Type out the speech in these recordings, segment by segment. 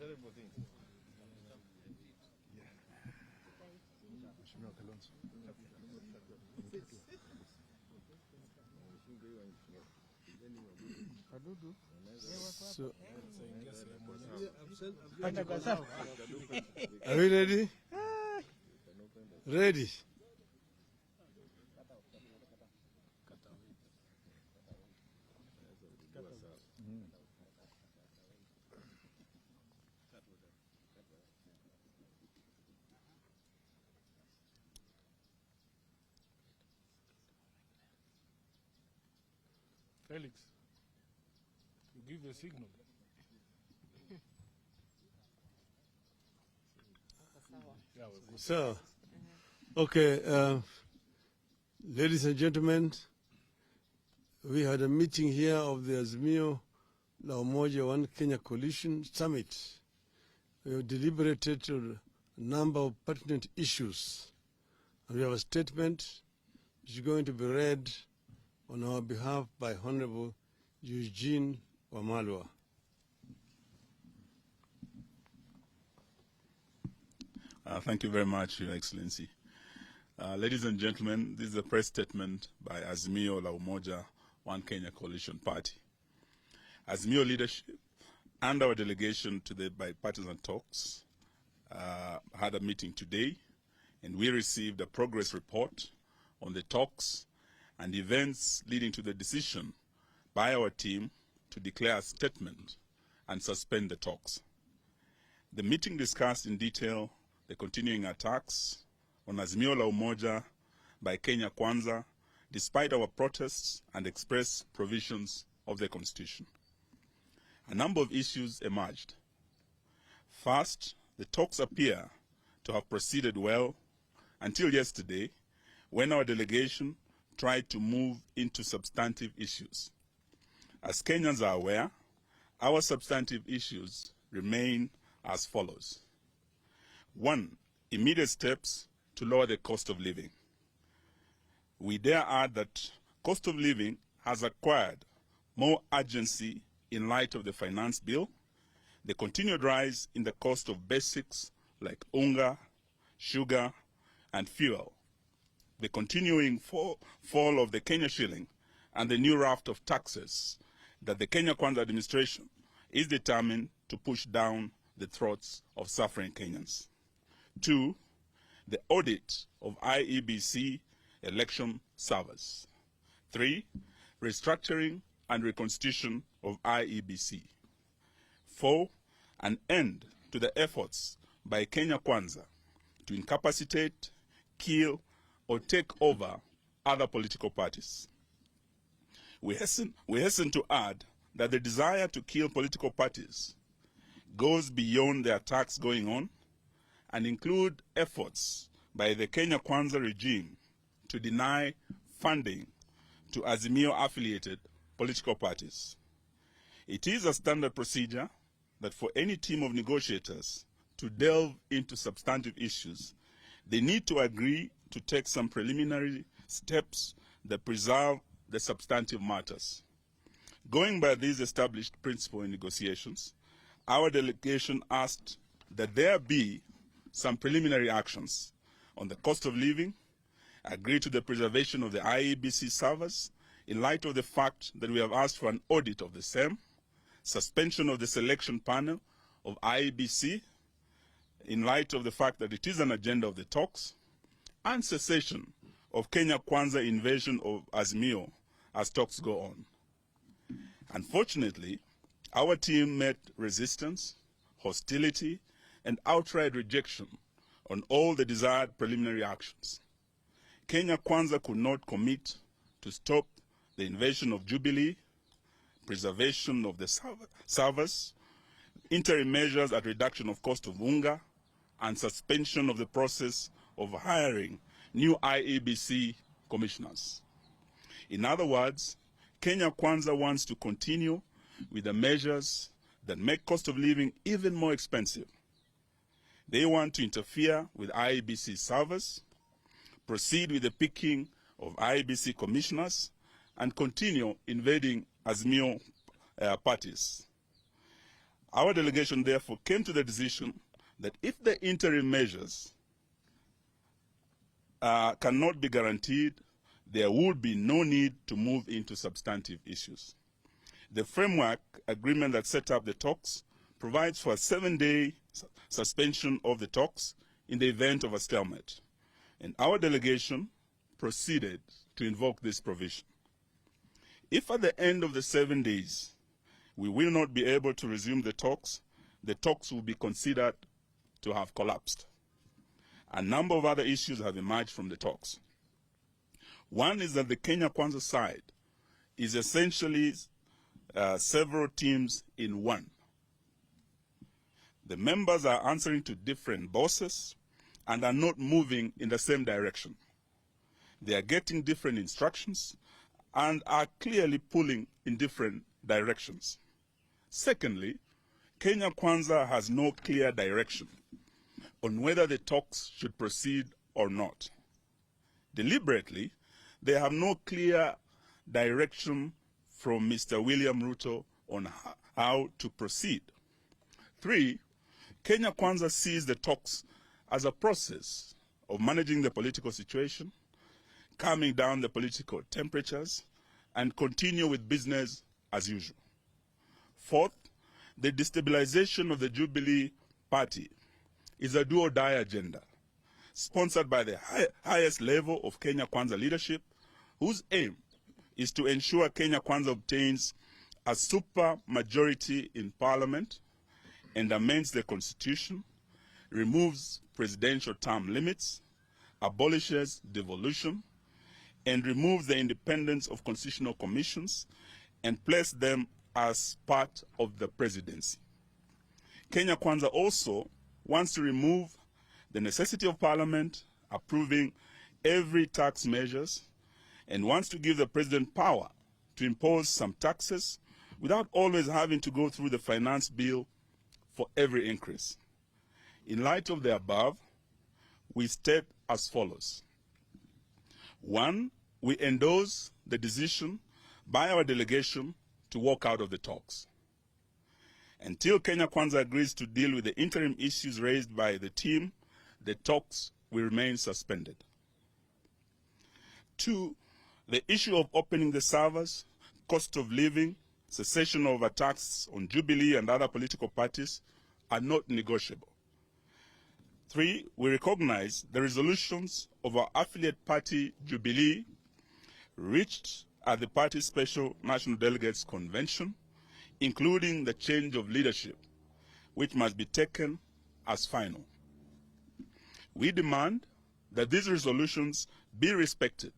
terrible thing. So, are we ready? Ready. Felix, you give a signal. So, okay, ladies and gentlemen, we had a meeting here of the Azimio la Umoja One Kenya Coalition Summit. We have deliberated on a number of pertinent issues, and we have a statement which is going to be read on our behalf by Honorable Eugene Wamalwa. Thank you very much, Your Excellency. Ladies and gentlemen, this is a press statement by Azimio la Umoja One Kenya Coalition Party. Azimio leadership and our delegation to the bipartisan talks had a meeting today, and we received a progress report on the talks and events leading to the decision by our team to declare a statement and suspend the talks. The meeting discussed in detail the continuing attacks on Azimio la Umoja by Kenya Kwanza, despite our protests and express provisions of the Constitution. A number of issues emerged. First, the talks appear to have proceeded well until yesterday, when our delegation tried to move into substantive issues. As Kenyans are aware, our substantive issues remain as follows. 1. Immediate steps to lower the cost of living. We dare add that cost of living has acquired more urgency in light of the finance bill, the continued rise in the cost of basics like unga, sugar, and fuel, the continuing fall of the Kenya shilling, and the new raft of taxes that the Kenya Kwanza administration is determined to push down the throats of suffering Kenyans. 2. The audit of IEBC election servers. 3. Restructuring and reconstitution of IEBC. 4. An end to the efforts by Kenya Kwanza to incapacitate, kill, or take over other political parties. We hasten to add that the desire to kill political parties goes beyond the attacks going on and include efforts by the Kenya Kwanza regime to deny funding to Azimio-affiliated political parties. It is a standard procedure that for any team of negotiators to delve into substantive issues, they need to agree to take some preliminary steps that preserve the substantive matters. Going by these established principles in negotiations, our delegation asked that there be some preliminary actions on the cost of living, agree to the preservation of the IEBC servers in light of the fact that we have asked for an audit of the same, suspension of the selection panel of IEBC in light of the fact that it is an agenda of the talks, and cessation of Kenya Kwanza invasion of Azimio as talks go on. Unfortunately, our team met resistance, hostility, and outright rejection on all the desired preliminary actions. Kenya Kwanza could not commit to stop the invasion of Jubilee, preservation of the servers, interim measures at reduction of cost of unga, and suspension of the process of hiring new IEBC commissioners. In other words, Kenya Kwanza wants to continue with the measures that make cost of living even more expensive. They want to interfere with IEBC servers, proceed with the picking of IEBC commissioners, and continue invading Azimio parties. Our delegation therefore came to the decision that if the interim measures cannot be guaranteed, there would be no need to move into substantive issues. The framework agreement that set up the talks provides for a 7-day suspension of the talks in the event of a stalemate, and our delegation proceeded to invoke this provision. If at the end of the 7 days we will not be able to resume the talks will be considered to have collapsed. A number of other issues have emerged from the talks. One is that the Kenya Kwanza side is essentially several teams in one. The members are answering to different bosses and are not moving in the same direction. They are getting different instructions and are clearly pulling in different directions. Secondly, Kenya Kwanza has no clear direction on whether the talks should proceed or not. Deliberately, they have no clear direction from Mr. William Ruto on how to proceed. 3, Kenya Kwanza sees the talks as a process of managing the political situation, calming down the political temperatures, and continue with business as usual. 4th, the destabilization of the Jubilee Party is a do-or-die agenda, sponsored by the highest level of Kenya Kwanza leadership, whose aim is to ensure Kenya Kwanza obtains a super majority in parliament and amends the constitution, removes presidential term limits, abolishes devolution, and removes the independence of constitutional commissions and places them as part of the presidency. Kenya Kwanza also wants to remove the necessity of parliament approving every tax measures and wants to give the president power to impose some taxes without always having to go through the finance bill for every increase. In light of the above, we state as follows. 1, we endorse the decision by our delegation to walk out of the talks. Until Kenya Kwanza agrees to deal with the interim issues raised by the team, the talks will remain suspended. 2, the issue of opening the servers, cost of living, cessation of attacks on Jubilee and other political parties are not negotiable. 3, we recognize the resolutions of our affiliate party, Jubilee, reached at the party's Special National Delegates Convention, including the change of leadership, which must be taken as final. We demand that these resolutions be respected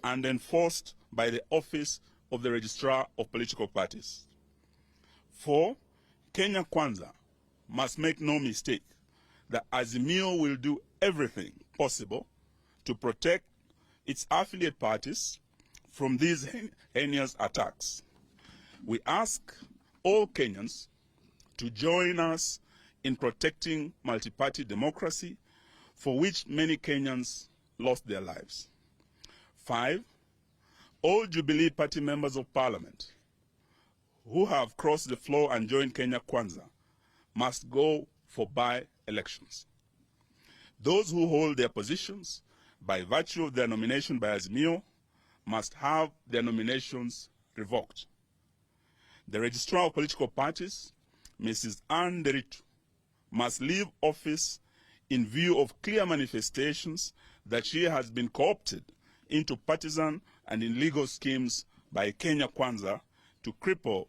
and enforced by the Office of the Registrar of Political Parties. 4, Kenya Kwanza must make no mistake that Azimio will do everything possible to protect its affiliate parties from these heinous attacks. We ask all Kenyans to join us in protecting multi-party democracy, for which many Kenyans lost their lives. 5, all Jubilee Party members of Parliament who have crossed the floor and joined Kenya Kwanza must go for by-elections. Those who hold their positions by virtue of their nomination by Azimio must have their nominations revoked. The Registrar of Political Parties, Mrs. Anne Deritu, must leave office in view of clear manifestations that she has been co-opted into partisan and illegal schemes by Kenya Kwanza to cripple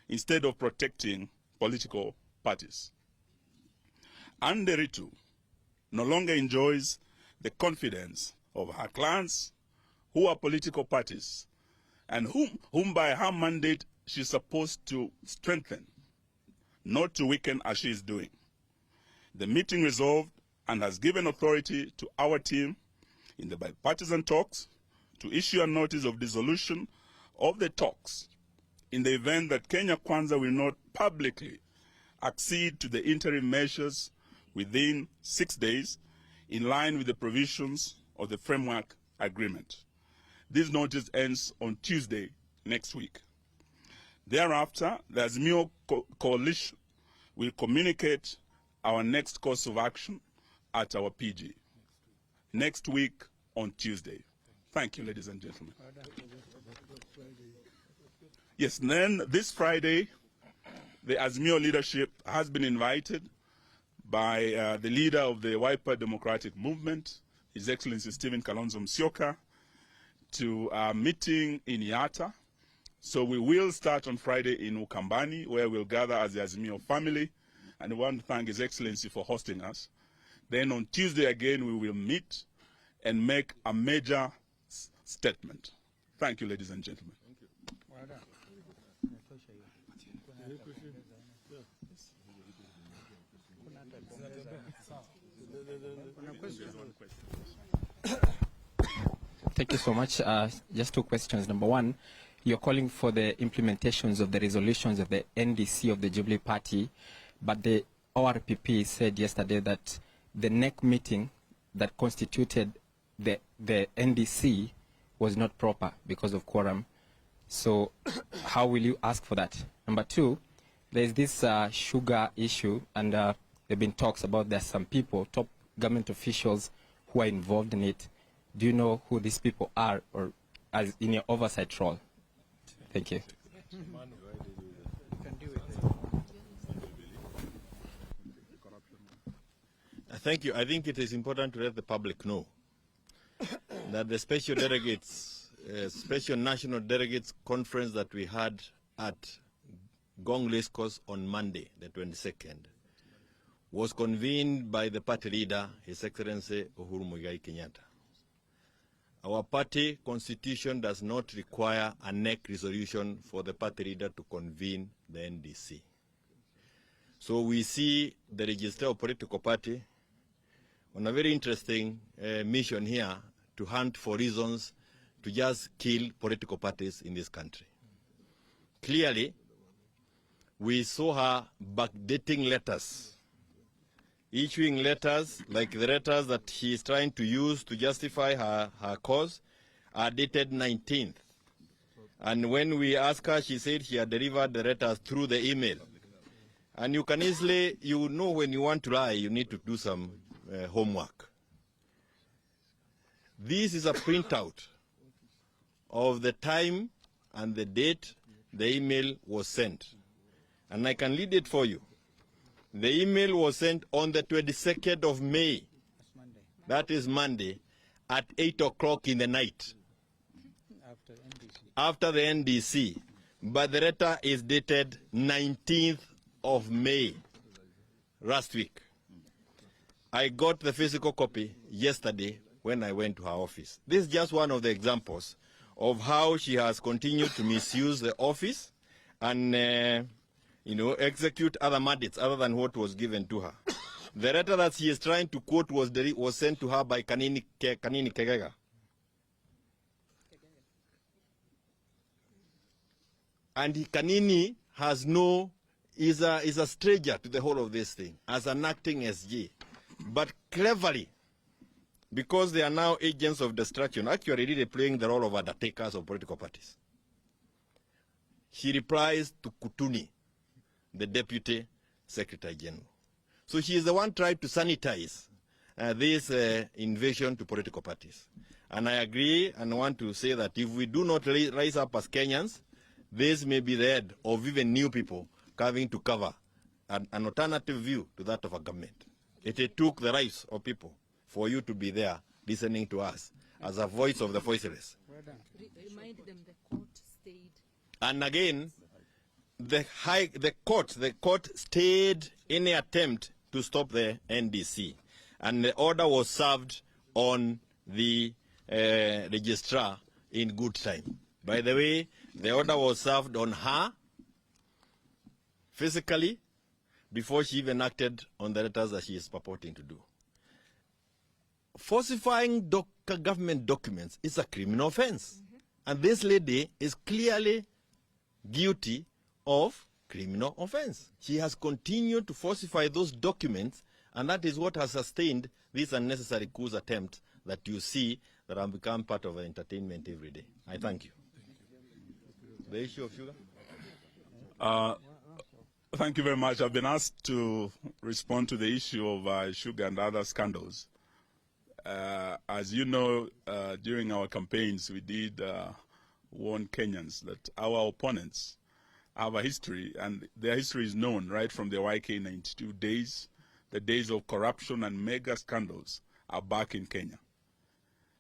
instead of protecting political parties. Anne Deritu no longer enjoys the confidence of her clans, who are political parties, and whom by her mandate she is supposed to strengthen, not to weaken as she is doing. The meeting resolved and has given authority to our team in the bipartisan talks to issue a notice of dissolution of the talks in the event that Kenya Kwanza will not publicly accede to the interim measures within 6 days, in line with the provisions of the framework agreement. This notice ends on Tuesday next week. Thereafter, the Azimio coalition We'll communicate our next course of action at our PG next week on Tuesday. Thank you, ladies and gentlemen. Yes, then this Friday, the Azimio leadership has been invited by the leader of the Wiper Democratic Movement, His Excellency Stephen Kalonzo Musyoka, to a meeting in Yatta. So we will start on Friday in Ukambani, where we'll gather as the Azimio family, and we want to thank His Excellency for hosting us. Then on Tuesday again, we will meet and make a major statement. Thank you, ladies and gentlemen. Thank you so much. Just two questions. Number one, you're calling for the implementations of the resolutions of the NDC of the Jubilee Party, but the ORPP said yesterday that the NEC meeting that constituted the NDC was not proper because of quorum. So how will you ask for that? Number two, there's this sugar issue, and there have been talks about there's some people, top government officials, who are involved in it. Do you know who these people are, or as in your oversight role? Thank you. Thank you. I think it is important to let the public know that the special delegates, special national delegates conference that we had at Gong Race Course on Monday, the 22nd, was convened by the party leader, His Excellency Uhuru Muigai Kenyatta. Our party constitution does not require a NEC resolution for the party leader to convene the NDC. So we see the Register of Political Party on a very interesting mission here to hunt for reasons to just kill political parties in this country. Clearly, we saw her backdating letters, issuing letters like the letters that she is trying to use to justify her cause are dated 19th. And when we asked her, she said she had delivered the letters through the email. And you can easily, you know, when you want to lie, you need to do some homework. This is a printout of the time and the date the email was sent. And I can read it for you. The email was sent on the 22nd of May. That is Monday, at 8 o'clock in the night. After the NDC. But the letter is dated 19th of May, last week. I got the physical copy yesterday when I went to her office. This is just one of the examples of how she has continued to misuse the office and execute other mandates other than what was given to her. The letter that she is trying to quote was sent to her by Kanini Kegega. And Kanini has is a stranger to the whole of this thing as an acting SG. But cleverly, because they are now agents of destruction, actually really playing the role of undertakers of political parties, she replies to Kutuni, the Deputy Secretary General. So she is the one trying to sanitize this invasion to political parties. And I agree and want to say that if we do not rise up as Kenyans, this may be the end of even new people coming to cover an alternative view to that of a government. It took the rights of people for you to be there listening to us as a voice of the voiceless. Remind them the court stayed. And again, the court stayed any attempt to stop the NDC, and the order was served on the registrar in good time. By the way, the order was served on her physically before she even acted on the letters that she is purporting to do. Falsifying government documents is a criminal offense. And this lady is clearly guilty of criminal offense. She has continued to falsify those documents, and that is what has sustained this unnecessary coup attempt that you see that have become part of entertainment every day. I thank you. The issue of sugar? Thank you very much. I've been asked to respond to the issue of sugar and other scandals. As you know, during our campaigns, we did warn Kenyans that our opponents have a history, and their history is known right from the YK92 days. The days of corruption and mega scandals are back in Kenya.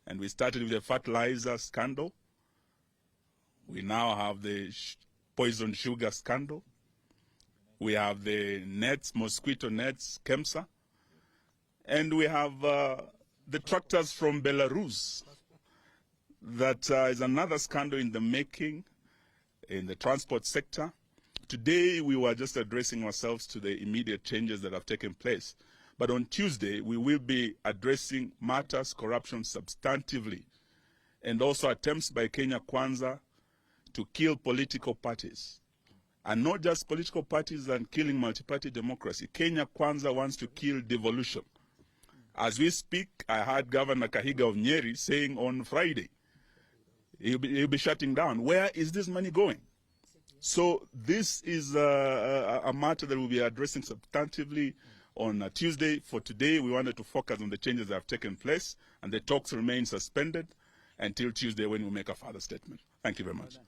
And we started with the fertilizer scandal. We now have the poison sugar scandal. We have the nets, mosquito nets, KEMSA. And we have the tractors from Belarus. That is another scandal in the making in the transport sector. Today, we were just addressing ourselves to the immediate changes that have taken place. But on Tuesday, we will be addressing matters, corruption substantively, and also attempts by Kenya Kwanza to kill political parties. And not just political parties and killing multi-party democracy. Kenya Kwanza wants to kill devolution. As we speak, I heard Governor Kahiga of Nyeri saying on Friday, he'll be shutting down. Where is this money going? So this is a matter that we'll be addressing substantively on Tuesday. For today, we wanted to focus on the changes that have taken place, and the talks remain suspended until Tuesday when we make a further statement. Thank you very much.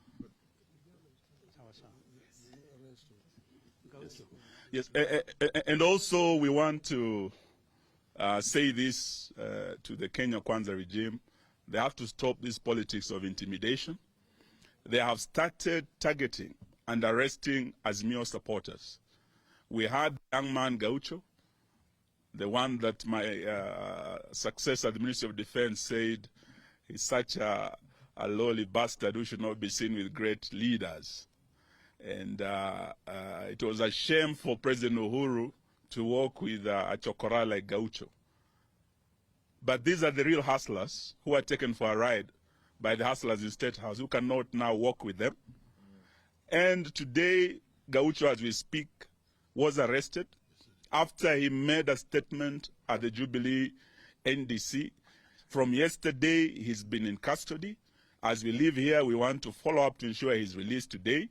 Yes, and also we want to say this to the Kenya Kwanza regime. They have to stop this politics of intimidation. They have started targeting and arresting Azimio supporters. We had the young man Gaucho, the one that my successor at the Ministry of Defense said he's such a lowly bastard who should not be seen with great leaders. And it was a shame for President Uhuru to work with a chokora like Gaucho. But these are the real hustlers who are taken for a ride by the hustlers in State House, who cannot now work with them. And today, Gaucho, as we speak, was arrested after he made a statement at the Jubilee NDC. From yesterday, he's been in custody. As we leave here, we want to follow up to ensure he's released today.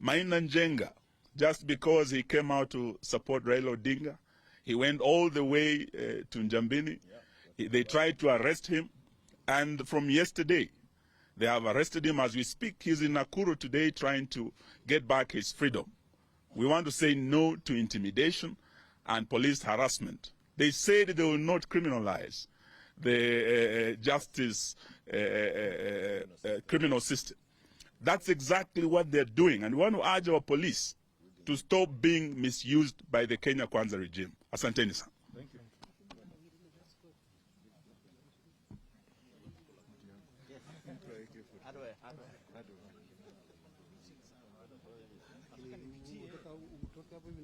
Maina Njenga, just because he came out to support Raila Odinga, he went all the way to Njambini. They tried to arrest him, and from yesterday, they have arrested him. As we speak, he's in Nakuru today trying to get back his freedom. We want to say no to intimidation and police harassment. They said they will not criminalize the justice criminal system. That's exactly what they're doing, and we want to urge our police to stop being misused by the Kenya Kwanza regime. Asanteni sana. Thank you. Kutoka hapo hivi